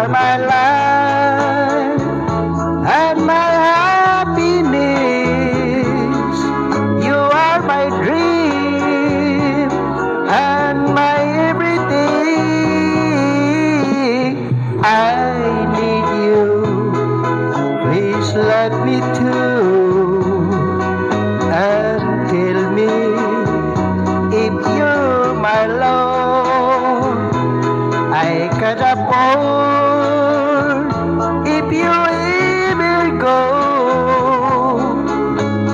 are my life and my happiness. You are my dream and my everything. I need you. Please let me too. And tell me if you're my love. I can't afford if you ever go,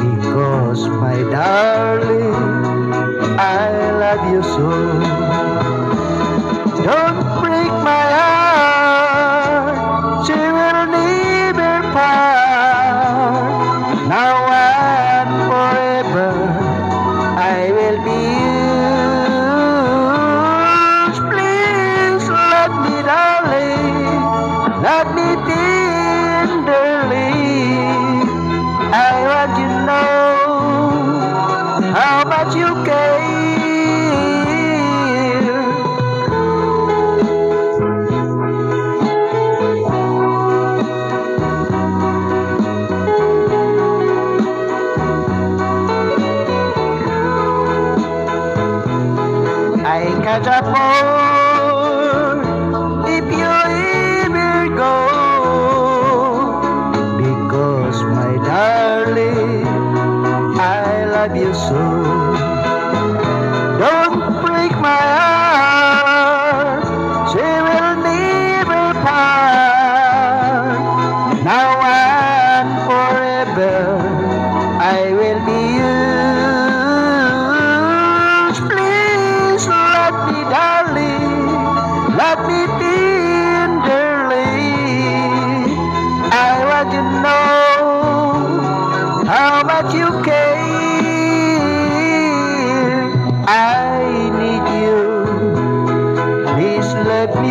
because my darling, I love you so. Don't break my heart, she will never part. Now and forever, I will be yours. Please let me, darling, let me tenderly. I want you to know how much you care. I can't afford if you ever go, because my darling, I love you so. Don't break my heart, she will never part. Now and forever, I will be yours. Please let me, darling, let me tenderly. I want you to know how much you care. I need you. Please let me